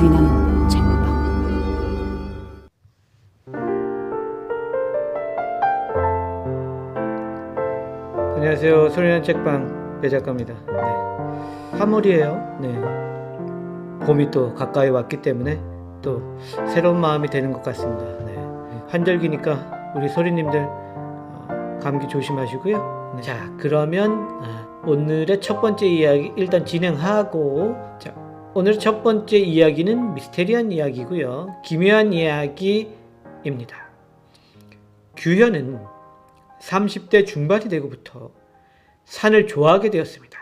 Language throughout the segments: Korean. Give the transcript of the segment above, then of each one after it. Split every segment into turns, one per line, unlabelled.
소리나는 책방.
안녕하세요. 소리나는 책방 배작가입니다. 네. 3월이에요. 네. 봄이 또 가까이 왔기 때문에 또 새로운 마음이 되는 것 같습니다. 네. 환절기니까 우리 소리님들 감기 조심하시고요. 네. 자, 그러면 오늘의 첫 번째 이야기 일단 진행하고, 자, 오늘 첫 번째 이야기는 미스테리한 이야기고요. 기묘한 이야기입니다. 규현은 30대 중반이 되고부터 산을 좋아하게 되었습니다.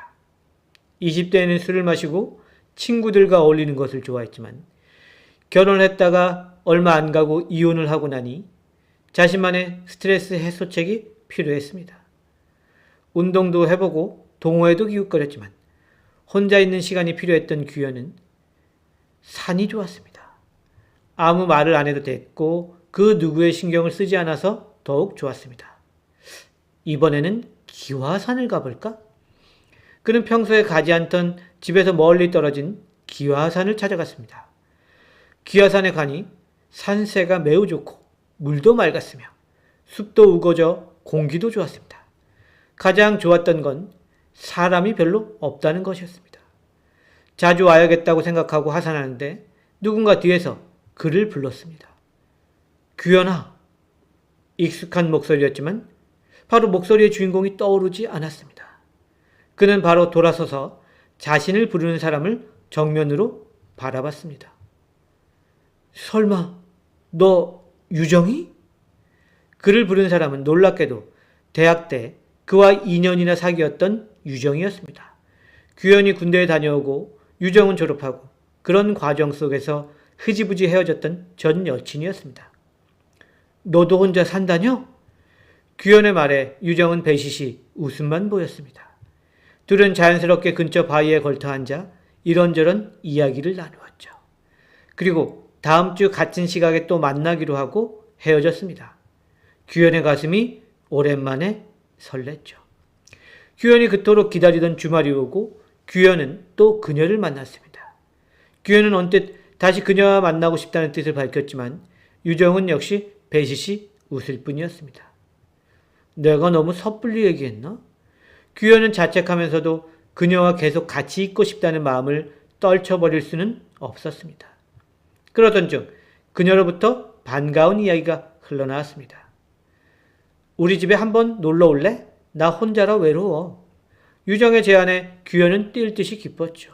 20대에는 술을 마시고 친구들과 어울리는 것을 좋아했지만 결혼을 했다가 얼마 안 가고 이혼을 하고 나니 자신만의 스트레스 해소책이 필요했습니다. 운동도 해보고 동호회도 기웃거렸지만 혼자 있는 시간이 필요했던 규현은 산이 좋았습니다. 아무 말을 안 해도 됐고 그 누구의 신경을 쓰지 않아서 더욱 좋았습니다. 이번에는 기화산을 가볼까? 그는 평소에 가지 않던 집에서 멀리 떨어진 기화산을 찾아갔습니다. 기화산에 가니 산세가 매우 좋고 물도 맑았으며 숲도 우거져 공기도 좋았습니다. 가장 좋았던 건 사람이 별로 없다는 것이었습니다. 자주 와야겠다고 생각하고 하산하는데 누군가 뒤에서 그를 불렀습니다. 규현아. 익숙한 목소리였지만 바로 목소리의 주인공이 떠오르지 않았습니다. 그는 바로 돌아서서 자신을 부르는 사람을 정면으로 바라봤습니다. 설마 너 유정이? 그를 부른 사람은 놀랍게도 대학 때 그와 2년이나 사귀었던 유정이었습니다. 규현이 군대에 다녀오고 유정은 졸업하고 그런 과정 속에서 흐지부지 헤어졌던 전 여친이었습니다. 너도 혼자 산다뇨? 규현의 말에 유정은 배시시 웃음만 보였습니다. 둘은 자연스럽게 근처 바위에 걸터 앉아 이런저런 이야기를 나누었죠. 그리고 다음 주 같은 시각에 또 만나기로 하고 헤어졌습니다. 규현의 가슴이 오랜만에 설렜죠. 규현이 그토록 기다리던 주말이 오고 규현은 또 그녀를 만났습니다. 규현은 언뜻 다시 그녀와 만나고 싶다는 뜻을 밝혔지만 유정은 역시 배시시 웃을 뿐이었습니다. 내가 너무 섣불리 얘기했나? 규현은 자책하면서도 그녀와 계속 같이 있고 싶다는 마음을 떨쳐버릴 수는 없었습니다. 그러던 중 그녀로부터 반가운 이야기가 흘러나왔습니다. 우리 집에 한번 놀러 올래? 나 혼자라 외로워. 유정의 제안에 규현은 뛸 듯이 기뻤죠.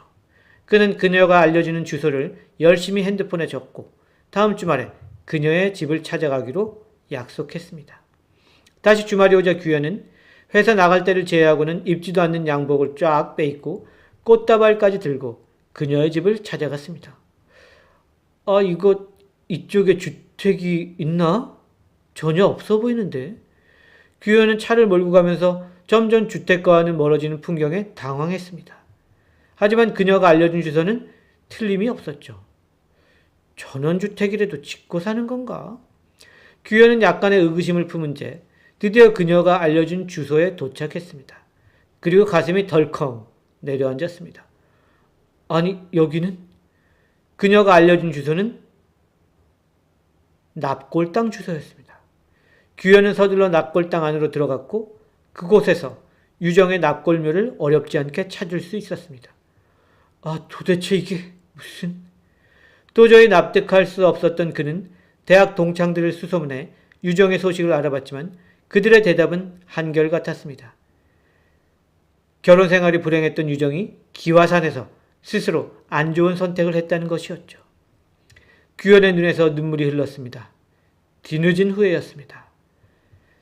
그는 그녀가 알려주는 주소를 열심히 핸드폰에 적고 다음 주말에 그녀의 집을 찾아가기로 약속했습니다. 다시 주말이 오자 규현은 회사 나갈 때를 제외하고는 입지도 않는 양복을 쫙 빼입고 꽃다발까지 들고 그녀의 집을 찾아갔습니다. 이쪽에 주택이 있나? 전혀 없어 보이는데. 규현은 차를 몰고 가면서 점점 주택가와는 멀어지는 풍경에 당황했습니다. 하지만 그녀가 알려준 주소는 틀림이 없었죠. 전원주택이라도 짓고 사는 건가? 규현은 약간의 의구심을 품은 채 드디어 그녀가 알려준 주소에 도착했습니다. 그리고 가슴이 덜컹 내려앉았습니다. 아니, 여기는? 그녀가 알려준 주소는 납골당 주소였습니다. 규현은 서둘러 납골당 안으로 들어갔고 그곳에서 유정의 납골묘를 어렵지 않게 찾을 수 있었습니다. 도대체 이게 무슨... 도저히 납득할 수 없었던 그는 대학 동창들을 수소문해 유정의 소식을 알아봤지만 그들의 대답은 한결같았습니다. 결혼 생활이 불행했던 유정이 기화산에서 스스로 안 좋은 선택을 했다는 것이었죠. 규현의 눈에서 눈물이 흘렀습니다. 뒤늦은 후회였습니다.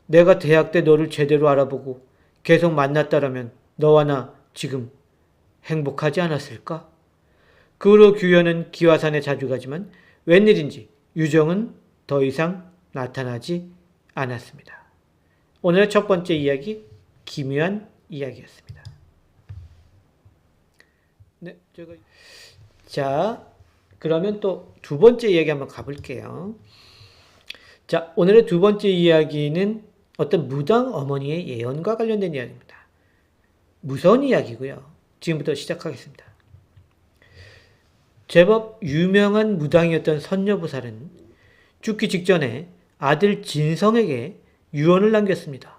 내가 대학 때 너를 제대로 알아보고 계속 만났다라면 너와 나 지금 행복하지 않았을까? 그 후로 규현은 기화산에 자주 가지만 웬일인지 유정은 더 이상 나타나지 않았습니다. 오늘의 첫 번째 이야기, 기묘한 이야기였습니다. 네, 자, 그러면 또 두 번째 이야기 한번 가볼게요. 자, 오늘의 두 번째 이야기는 어떤 무당 어머니의 예언과 관련된 이야기입니다. 무서운 이야기고요. 지금부터 시작하겠습니다. 제법 유명한 무당이었던 선녀보살은 죽기 직전에 아들 진성에게 유언을 남겼습니다.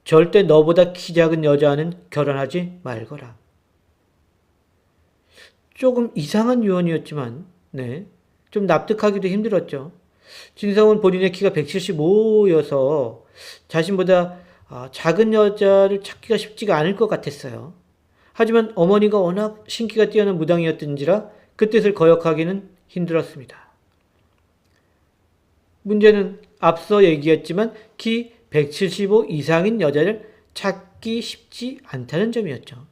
절대 너보다 키 작은 여자와는 결혼하지 말거라. 조금 이상한 유언이었지만 좀 납득하기도 힘들었죠. 진성은 본인의 키가 175여서 자신보다 작은 여자를 찾기가 쉽지가 않을 것 같았어요. 하지만 어머니가 워낙 신기가 뛰어난 무당이었던지라 그 뜻을 거역하기는 힘들었습니다. 문제는 앞서 얘기했지만 키 175 이상인 여자를 찾기 쉽지 않다는 점이었죠.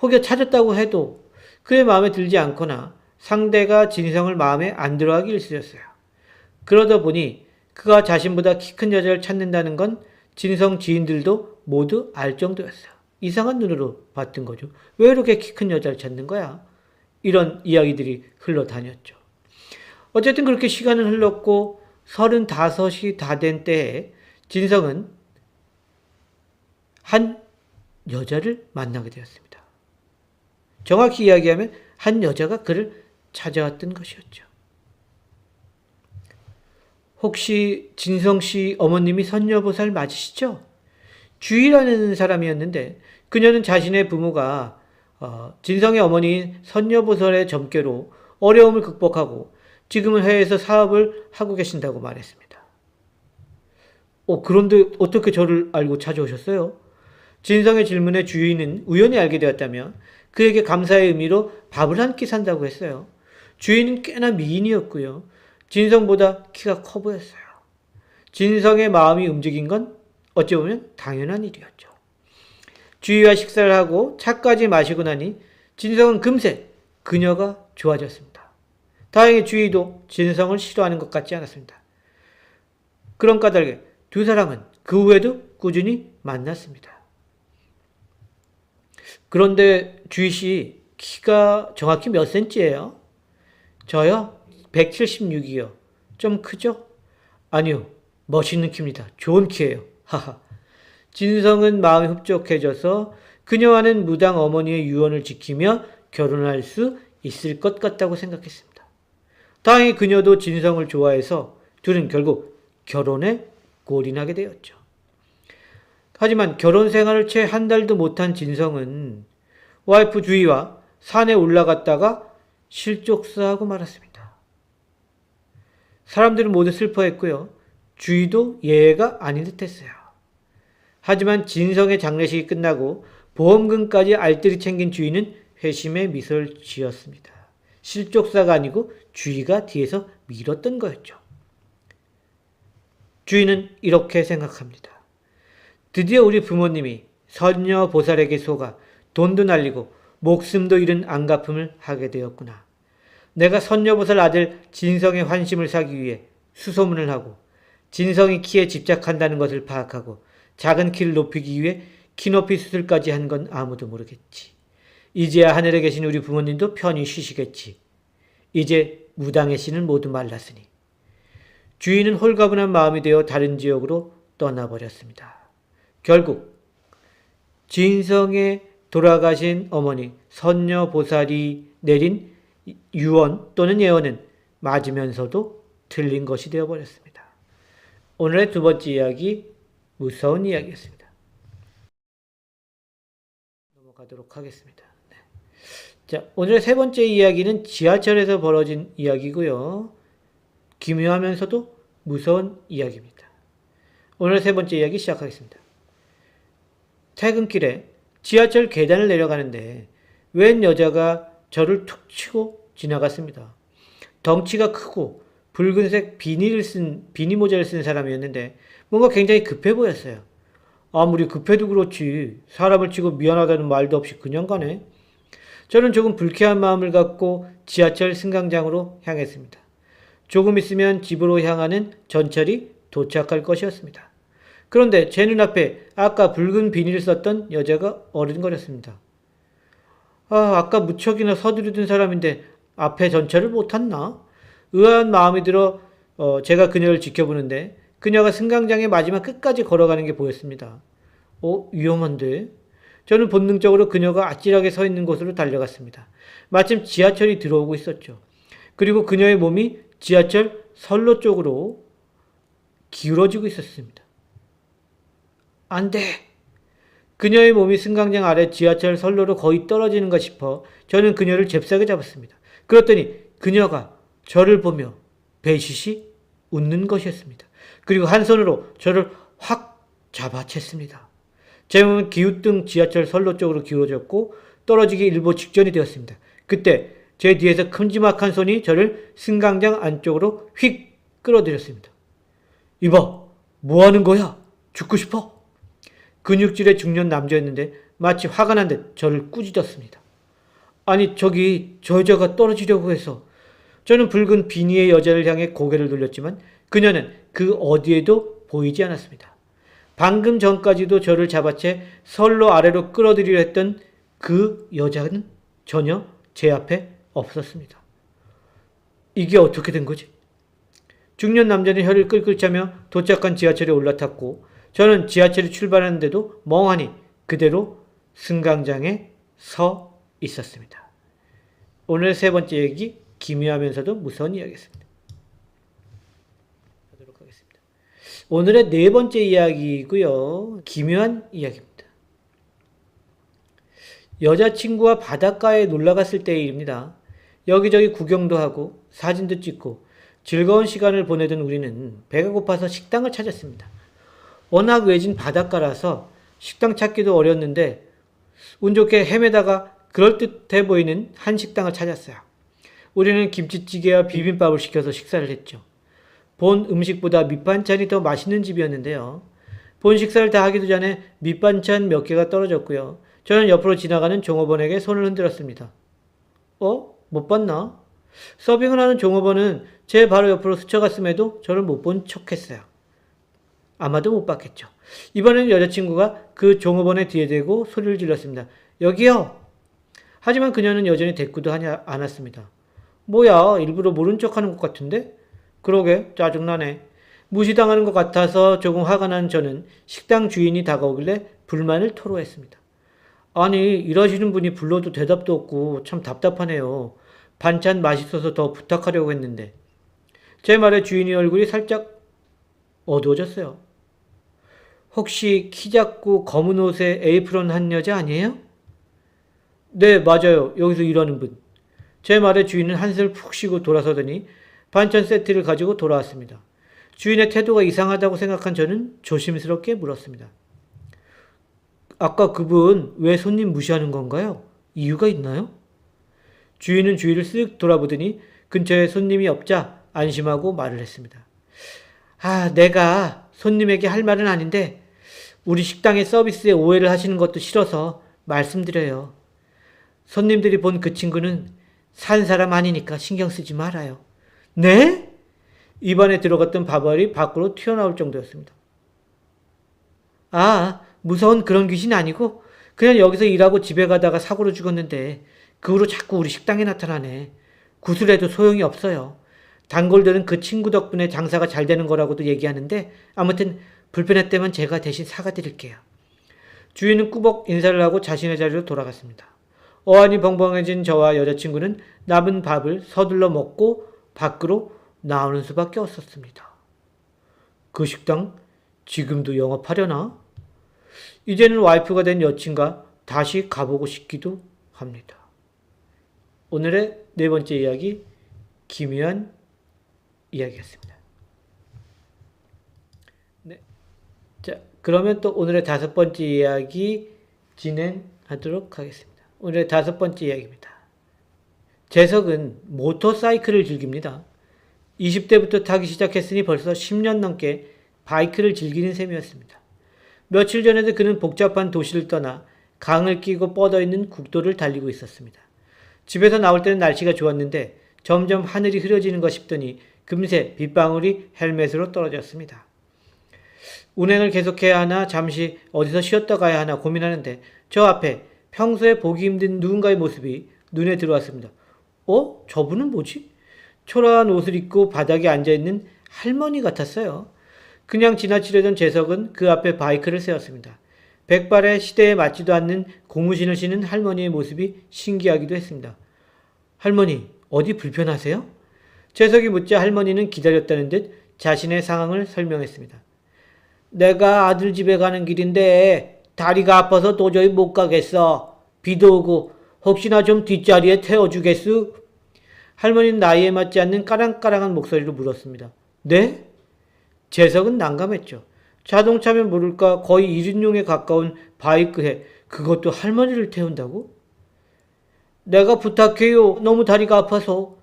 혹여 찾았다고 해도 그의 마음에 들지 않거나 상대가 진성을 마음에 안 들어하기 일쑤였어요. 그러다 보니 그가 자신보다 키 큰 여자를 찾는다는 건 진성 지인들도 모두 알 정도였어요. 이상한 눈으로 봤던 거죠. 왜 이렇게 키 큰 여자를 찾는 거야? 이런 이야기들이 흘러다녔죠. 어쨌든 그렇게 시간은 흘렀고 35이 다 된 때에 진성은 한 여자를 만나게 되었습니다. 정확히 이야기하면 한 여자가 그를 찾아왔던 것이었죠. 혹시 진성 씨 어머님이 선녀보살 맞으시죠? 주희라는 사람이었는데 그녀는 자신의 부모가 진성의 어머니인 선녀보살의 점괘로 어려움을 극복하고 지금은 해외에서 사업을 하고 계신다고 말했습니다. 그런데 어떻게 저를 알고 찾아오셨어요? 진성의 질문에 주희는 우연히 알게 되었다며 그에게 감사의 의미로 밥을 한 끼 산다고 했어요. 주희는 꽤나 미인이었고요. 진성보다 키가 커 보였어요. 진성의 마음이 움직인 건 어찌 보면 당연한 일이었죠. 주희와 식사를 하고 차까지 마시고 나니 진성은 금세 그녀가 좋아졌습니다. 다행히 주희도 진성을 싫어하는 것 같지 않았습니다. 그런 까닭에 두 사람은 그 후에도 꾸준히 만났습니다. 그런데 주희 씨 키가 정확히 몇 센치예요? 저요? 176이요. 좀 크죠? 아니요. 멋있는 키입니다. 좋은 키예요. 하하. 진성은 마음이 흡족해져서 그녀와는 무당 어머니의 유언을 지키며 결혼할 수 있을 것 같다고 생각했습니다. 다행히 그녀도 진성을 좋아해서 둘은 결국 결혼에 골인하게 되었죠. 하지만 결혼 생활을 채 한 달도 못한 진성은 와이프 주희와 산에 올라갔다가 실족사하고 말았습니다. 사람들은 모두 슬퍼했고요. 주희도 예외가 아닌 듯했어요. 하지만 진성의 장례식이 끝나고 보험금까지 알뜰히 챙긴 주희는 회심의 미소를 지었습니다. 실족사가 아니고 주희가 뒤에서 밀었던 거였죠. 주희는 이렇게 생각합니다. 드디어 우리 부모님이 선녀 보살에게 속아 돈도 날리고 목숨도 잃은 안갚음을 하게 되었구나. 내가 선녀 보살 아들 진성의 환심을 사기 위해 수소문을 하고 진성이 키에 집착한다는 것을 파악하고 작은 키를 높이기 위해 키높이 수술까지 한 건 아무도 모르겠지. 이제야 하늘에 계신 우리 부모님도 편히 쉬시겠지. 이제 무당의 씨는 모두 말랐으니. 주인은 홀가분한 마음이 되어 다른 지역으로 떠나버렸습니다. 결국 진성에 돌아가신 어머니 선녀 보살이 내린 유언 또는 예언은 맞으면서도 틀린 것이 되어버렸습니다. 오늘의 두 번째 이야기, 무서운 이야기였습니다. 넘어가도록 하겠습니다. 자, 오늘의 세 번째 이야기는 지하철에서 벌어진 이야기고요. 기묘하면서도 무서운 이야기입니다. 오늘의 세 번째 이야기 시작하겠습니다. 퇴근길에 지하철 계단을 내려가는데 웬 여자가 저를 툭 치고 지나갔습니다. 덩치가 크고 붉은색 비니 모자를 쓴 사람이었는데 뭔가 굉장히 급해 보였어요. 아무리 급해도 그렇지 사람을 치고 미안하다는 말도 없이 그냥 가네. 저는 조금 불쾌한 마음을 갖고 지하철 승강장으로 향했습니다. 조금 있으면 집으로 향하는 전철이 도착할 것이었습니다. 그런데 제 눈앞에 아까 붉은 비닐을 썼던 여자가 어른거렸습니다. 아까 무척이나 서두르던 사람인데 앞에 전철을 못 탔나? 의아한 마음이 들어 제가 그녀를 지켜보는데 그녀가 승강장의 마지막 끝까지 걸어가는 게 보였습니다. 위험한데? 저는 본능적으로 그녀가 아찔하게 서 있는 곳으로 달려갔습니다. 마침 지하철이 들어오고 있었죠. 그리고 그녀의 몸이 지하철 선로 쪽으로 기울어지고 있었습니다. 안 돼! 그녀의 몸이 승강장 아래 지하철 선로로 거의 떨어지는가 싶어 저는 그녀를 잽싸게 잡았습니다. 그랬더니 그녀가 저를 보며 배시시 웃는 것이었습니다. 그리고 한 손으로 저를 확 잡아챘습니다. 제 몸은 기우뚱 지하철 선로 쪽으로 기울어졌고 떨어지기 일보 직전이 되었습니다. 그때 제 뒤에서 큼지막한 손이 저를 승강장 안쪽으로 휙 끌어들였습니다. 이봐, 뭐 하는 거야? 죽고 싶어? 근육질의 중년 남자였는데 마치 화가 난 듯 저를 꾸짖었습니다. 아니, 저기 저 여자가 떨어지려고 해서. 저는 붉은 비니의 여자를 향해 고개를 돌렸지만 그녀는 그 어디에도 보이지 않았습니다. 방금 전까지도 저를 잡아채 선로 아래로 끌어들이려 했던 그 여자는 전혀 제 앞에 없었습니다. 이게 어떻게 된 거지? 중년 남자는 혀를 끌끌 차며 도착한 지하철에 올라탔고 저는 지하철이 출발하는데도 멍하니 그대로 승강장에 서 있었습니다. 오늘 세 번째 얘기, 기묘하면서도 무서운 이야기였습니다. 하도록 하겠습니다. 오늘의 네 번째 이야기이고요. 기묘한 이야기입니다. 여자친구와 바닷가에 놀러갔을 때의 일입니다. 여기저기 구경도 하고 사진도 찍고 즐거운 시간을 보내던 우리는 배가 고파서 식당을 찾았습니다. 워낙 외진 바닷가라서 식당 찾기도 어려웠는데 운 좋게 헤매다가 그럴듯해 보이는 한 식당을 찾았어요. 우리는 김치찌개와 비빔밥을 시켜서 식사를 했죠. 본 음식보다 밑반찬이 더 맛있는 집이었는데요. 본 식사를 다 하기도 전에 밑반찬 몇 개가 떨어졌고요. 저는 옆으로 지나가는 종업원에게 손을 흔들었습니다. 못 봤나? 서빙을 하는 종업원은 제 바로 옆으로 스쳐갔음에도 저를 못 본 척했어요. 아마도 못 봤겠죠. 이번에는 여자친구가 그 종업원의 뒤에 대고 소리를 질렀습니다. 여기요! 하지만 그녀는 여전히 대꾸도 하지 않았습니다. 뭐야, 일부러 모른 척하는 것 같은데? 그러게, 짜증나네. 무시당하는 것 같아서 조금 화가 난 저는 식당 주인이 다가오길래 불만을 토로했습니다. 아니, 일하시는 분이 불러도 대답도 없고 참 답답하네요. 반찬 맛있어서 더 부탁하려고 했는데. 제 말에 주인의 얼굴이 살짝 어두워졌어요. 혹시 키 작고 검은 옷에 에이프런 한 여자 아니에요? 네, 맞아요. 여기서 일하는 분. 제 말에 주인은 한숨을 푹 쉬고 돌아서더니 반찬 세트를 가지고 돌아왔습니다. 주인의 태도가 이상하다고 생각한 저는 조심스럽게 물었습니다. 아까 그분 왜 손님 무시하는 건가요? 이유가 있나요? 주인은 주위를 쓱 돌아보더니 근처에 손님이 없자 안심하고 말을 했습니다. 내가 손님에게 할 말은 아닌데 우리 식당의 서비스에 오해를 하시는 것도 싫어서 말씀드려요. 손님들이 본 그 친구는 산 사람 아니니까 신경 쓰지 말아요. 네? 입안에 들어갔던 밥알이 밖으로 튀어나올 정도였습니다. 무서운 그런 귀신 아니고 그냥 여기서 일하고 집에 가다가 사고로 죽었는데 그 후로 자꾸 우리 식당에 나타나네. 구슬해도 소용이 없어요. 단골들은 그 친구 덕분에 장사가 잘 되는 거라고도 얘기하는데 아무튼 불편했다면 제가 대신 사과드릴게요. 주인은 꾸벅 인사를 하고 자신의 자리로 돌아갔습니다. 어안이 벙벙해진 저와 여자친구는 남은 밥을 서둘러 먹고 밖으로 나오는 수밖에 없었습니다. 그 식당 지금도 영업하려나? 이제는 와이프가 된 여친과 다시 가보고 싶기도 합니다. 오늘의 네 번째 이야기, 기묘한 이야기였습니다. 네. 자, 그러면 또 오늘의 다섯 번째 이야기 진행하도록 하겠습니다. 오늘의 다섯 번째 이야기입니다. 재석은 모터사이클을 즐깁니다. 20대부터 타기 시작했으니 벌써 10년 넘게 바이크를 즐기는 셈이었습니다. 며칠 전에도 그는 복잡한 도시를 떠나 강을 끼고 뻗어있는 국도를 달리고 있었습니다. 집에서 나올 때는 날씨가 좋았는데 점점 하늘이 흐려지는가 싶더니 금세 빗방울이 헬멧으로 떨어졌습니다. 운행을 계속해야 하나 잠시 어디서 쉬었다 가야 하나 고민하는데 저 앞에 평소에 보기 힘든 누군가의 모습이 눈에 들어왔습니다. 저분은 뭐지? 초라한 옷을 입고 바닥에 앉아있는 할머니 같았어요. 그냥 지나치려던 재석은 그 앞에 바이크를 세웠습니다. 백발의 시대에 맞지도 않는 고무신을 신은 할머니의 모습이 신기하기도 했습니다. 할머니, 어디 불편하세요? 재석이 묻자 할머니는 기다렸다는 듯 자신의 상황을 설명했습니다. 내가 아들 집에 가는 길인데 다리가 아파서 도저히 못 가겠어. 비도 오고 혹시나 좀 뒷자리에 태워주겠수? 할머니는 나이에 맞지 않는 까랑까랑한 목소리로 물었습니다. 네? 재석은 난감했죠. 자동차면 모를까 거의 1인용에 가까운 바이크에 그것도 할머니를 태운다고? 내가 부탁해요. 너무 다리가 아파서.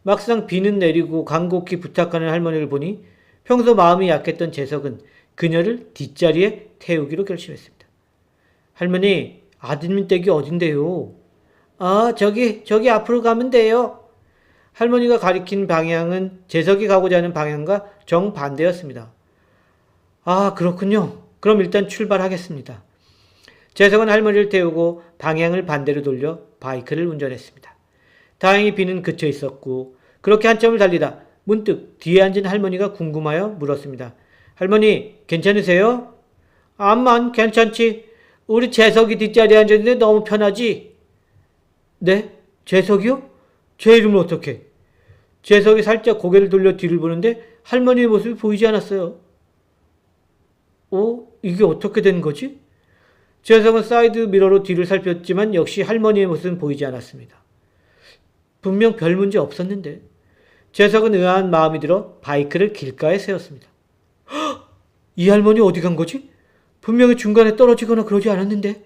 막상 비는 내리고 간곡히 부탁하는 할머니를 보니 평소 마음이 약했던 재석은 그녀를 뒷자리에 태우기로 결심했습니다. 할머니, 아드님 댁이 어딘데요? 아, 저기 앞으로 가면 돼요. 할머니가 가리킨 방향은 재석이 가고자 하는 방향과 정반대였습니다. 아, 그렇군요. 그럼 일단 출발하겠습니다. 재석은 할머니를 태우고 방향을 반대로 돌려 바이크를 운전했습니다. 다행히 비는 그쳐 있었고 그렇게 한참을 달리다 문득 뒤에 앉은 할머니가 궁금하여 물었습니다. 할머니, 괜찮으세요? 암만 괜찮지. 우리 재석이 뒷자리에 앉았는데 너무 편하지? 네? 재석이요? 제 이름은 어떻게? 재석이 살짝 고개를 돌려 뒤를 보는데 할머니의 모습이 보이지 않았어요. 이게 어떻게 된 거지? 재석은 사이드 미러로 뒤를 살폈지만 역시 할머니의 모습은 보이지 않았습니다. 분명 별 문제 없었는데. 재석은 의아한 마음이 들어 바이크를 길가에 세웠습니다. 헉! 이 할머니 어디 간 거지? 분명히 중간에 떨어지거나 그러지 않았는데.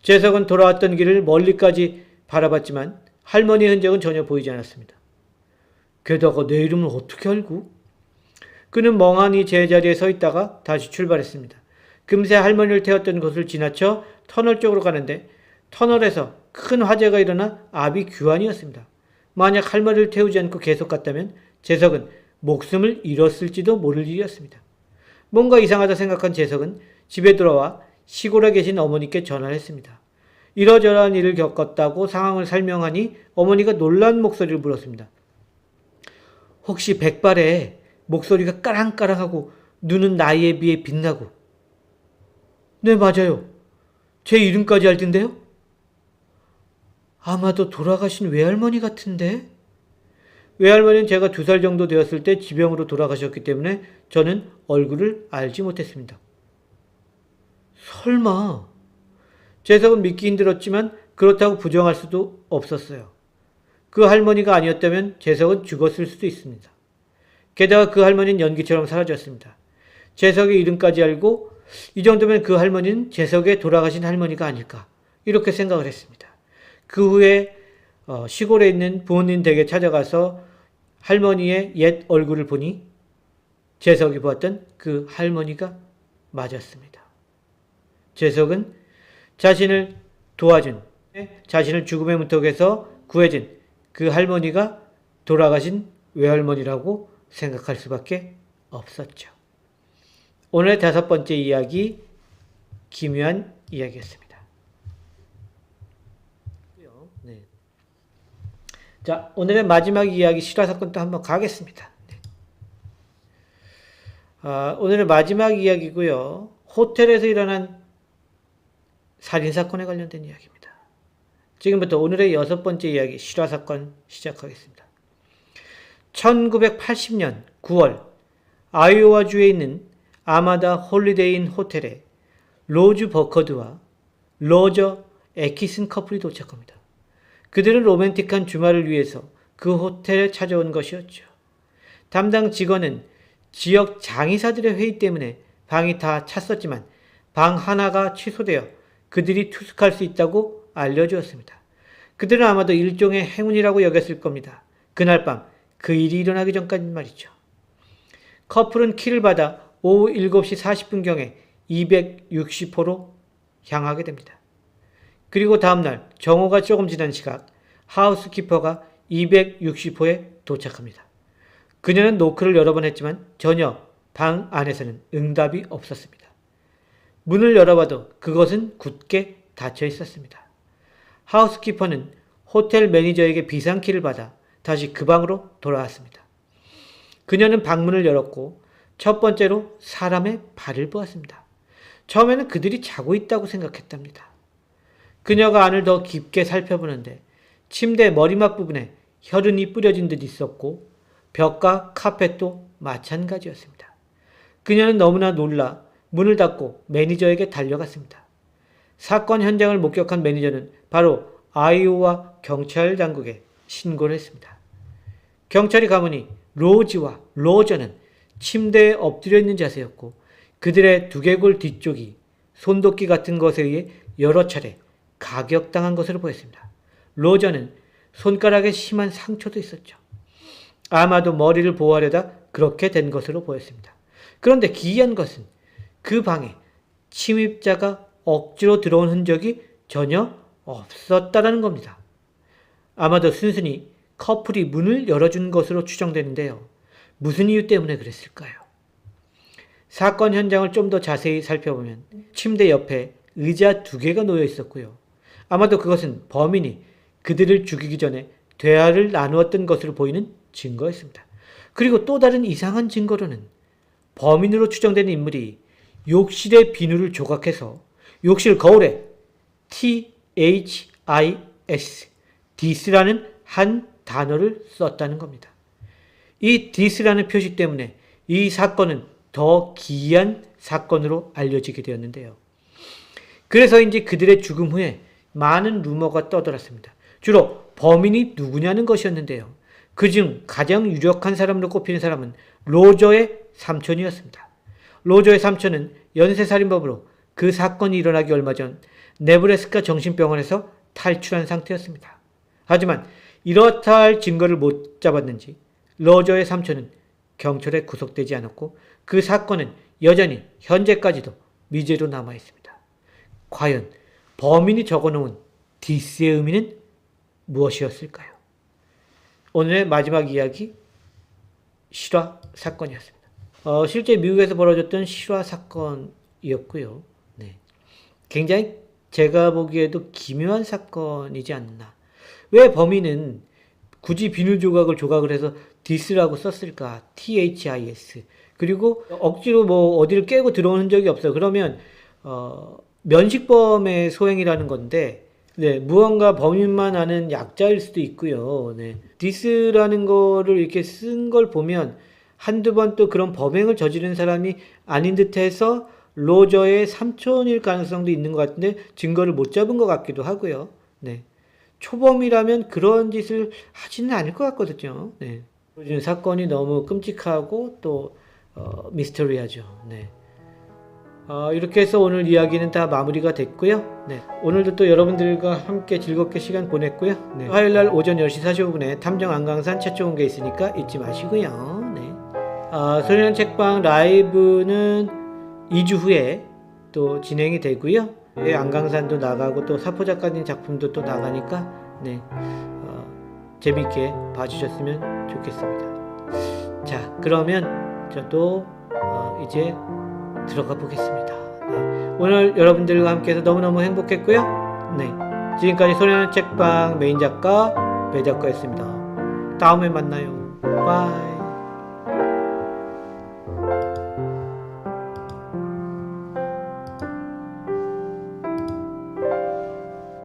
재석은 돌아왔던 길을 멀리까지 바라봤지만 할머니의 흔적은 전혀 보이지 않았습니다. 게다가 내 이름을 어떻게 알고? 그는 멍하니 제자리에 서 있다가 다시 출발했습니다. 금세 할머니를 태웠던 곳을 지나쳐 터널 쪽으로 가는데 터널에서 큰 화재가 일어나 앞이 규환이었습니다. 만약 할머니를 태우지 않고 계속 갔다면 재석은 목숨을 잃었을지도 모를 일이었습니다. 뭔가 이상하다 생각한 재석은 집에 돌아와 시골에 계신 어머니께 전화를 했습니다. 이러저러한 일을 겪었다고 상황을 설명하니 어머니가 놀란 목소리를 물었습니다. 혹시 백발에 목소리가 까랑까랑하고 눈은 나이에 비해 빛나고. 네, 맞아요. 제 이름까지 알 텐데요. 아마도 돌아가신 외할머니 같은데? 외할머니는 제가 2살 정도 되었을 때 지병으로 돌아가셨기 때문에 저는 얼굴을 알지 못했습니다. 설마. 재석은 믿기 힘들었지만 그렇다고 부정할 수도 없었어요. 그 할머니가 아니었다면 재석은 죽었을 수도 있습니다. 게다가 그 할머니는 연기처럼 사라졌습니다. 재석의 이름까지 알고 이 정도면 그 할머니는 재석의 돌아가신 할머니가 아닐까 이렇게 생각을 했습니다. 그 후에 시골에 있는 부모님 댁에 찾아가서 할머니의 옛 얼굴을 보니 재석이 보았던 그 할머니가 맞았습니다. 재석은 자신을 도와준, 자신을 죽음의 문턱에서 구해준 그 할머니가 돌아가신 외할머니라고 생각할 수밖에 없었죠. 오늘의 5번째 이야기, 기묘한 이야기였습니다. 네. 자, 오늘의 마지막 이야기 실화사건 또 한번 가겠습니다. 네. 오늘의 마지막 이야기고요. 호텔에서 일어난 살인사건에 관련된 이야기입니다. 지금부터 오늘의 6번째 이야기, 실화사건 시작하겠습니다. 1980년 9월 아이오와주에 있는 아마다 홀리데이인 호텔에 로즈 버커드와 로저 에키슨 커플이 도착합니다. 그들은 로맨틱한 주말을 위해서 그 호텔에 찾아온 것이었죠. 담당 직원은 지역 장의사들의 회의 때문에 방이 다 찼었지만 방 하나가 취소되어 그들이 투숙할 수 있다고 알려주었습니다. 그들은 아마도 일종의 행운이라고 여겼을 겁니다. 그날 밤 그 일이 일어나기 전까지 말이죠. 커플은 키를 받아 오후 7시 40분경에 260호로 향하게 됩니다. 그리고 다음날 정오가 조금 지난 시각 하우스키퍼가 260호에 도착합니다. 그녀는 노크를 여러 번 했지만 전혀 방 안에서는 응답이 없었습니다. 문을 열어봐도 그것은 굳게 닫혀 있었습니다. 하우스키퍼는 호텔 매니저에게 비상키를 받아 다시 그 방으로 돌아왔습니다. 그녀는 방문을 열었고 첫 번째로 사람의 발을 보았습니다. 처음에는 그들이 자고 있다고 생각했답니다. 그녀가 안을 더 깊게 살펴보는데 침대 머리맡 부분에 혈흔이 뿌려진 듯 있었고 벽과 카펫도 마찬가지였습니다. 그녀는 너무나 놀라 문을 닫고 매니저에게 달려갔습니다. 사건 현장을 목격한 매니저는 바로 아이오와 경찰 당국에 신고를 했습니다. 경찰이 가보니 로지와 로저는 침대에 엎드려 있는 자세였고 그들의 두개골 뒤쪽이 손도끼 같은 것에 의해 여러 차례 가격당한 것으로 보였습니다. 로저는 손가락에 심한 상처도 있었죠. 아마도 머리를 보호하려다 그렇게 된 것으로 보였습니다. 그런데 기이한 것은 그 방에 침입자가 억지로 들어온 흔적이 전혀 없었다라는 겁니다. 아마도 순순히 커플이 문을 열어준 것으로 추정되는데요. 무슨 이유 때문에 그랬을까요? 사건 현장을 좀 더 자세히 살펴보면 침대 옆에 의자 2개가 놓여 있었고요. 아마도 그것은 범인이 그들을 죽이기 전에 대화를 나누었던 것으로 보이는 증거였습니다. 그리고 또 다른 이상한 증거로는 범인으로 추정되는 인물이 욕실의 비누를 조각해서 욕실 거울에 THIS, THIS라는 한 단어를 썼다는 겁니다. 이 THIS라는 표시 때문에 이 사건은 더 기이한 사건으로 알려지게 되었는데요. 그래서인지 그들의 죽음 후에 많은 루머가 떠돌았습니다. 주로 범인이 누구냐는 것이었는데요. 그중 가장 유력한 사람으로 꼽히는 사람은 로저의 삼촌이었습니다. 로저의 삼촌은 연쇄살인범으로 그 사건이 일어나기 얼마 전 네브래스카 정신병원에서 탈출한 상태였습니다. 하지만 이렇다 할 증거를 못 잡았는지 로저의 삼촌은 경찰에 구속되지 않았고 그 사건은 여전히 현재까지도 미제로 남아있습니다. 과연 범인이 적어놓은 디스의 의미는 무엇이었을까요? 오늘의 마지막 이야기, 실화 사건이었습니다. 실제 미국에서 벌어졌던 실화 사건이었고요. 네. 굉장히 제가 보기에도 기묘한 사건이지 않나. 왜 범인은 굳이 비누 조각을 해서 디스라고 썼을까? THIS. 그리고 억지로 어디를 깨고 들어온 흔적이 없어요. 그러면 면식범의 소행이라는 건데, 네, 무언가 범인만 아는 약자일 수도 있고요. 네. 디스라는 거를 이렇게 쓴 걸 보면 한두 번 또 그런 범행을 저지른 사람이 아닌 듯해서 로저의 삼촌일 가능성도 있는 것 같은데 증거를 못 잡은 것 같기도 하고요. 네. 초범이라면 그런 짓을 하지는 않을 것 같거든요. 네. 요즘 사건이 너무 끔찍하고 또 미스터리하죠. 네. 이렇게 해서 오늘 이야기는 다 마무리가 됐고요. 네. 오늘도 또 여러분들과 함께 즐겁게 시간 보냈고요. 네. 화요일날 오전 10시 45분에 탐정 안강산 최초 공개 있으니까 잊지 마시고요. 네. 소리나는 책방 라이브는 2주 후에 또 진행이 되고요. 네, 안강산도 나가고 또 사포 작가님 작품도 또 나가니까 네. 재밌게 봐주셨으면 좋겠습니다. 자, 그러면 저도 이제 들어가 보겠습니다. 네. 오늘 여러분들과 함께해서 너무너무 행복했고요. 네. 지금까지 소리나는 책방 메인 작가 배 작가였습니다. 다음에 만나요. 바이.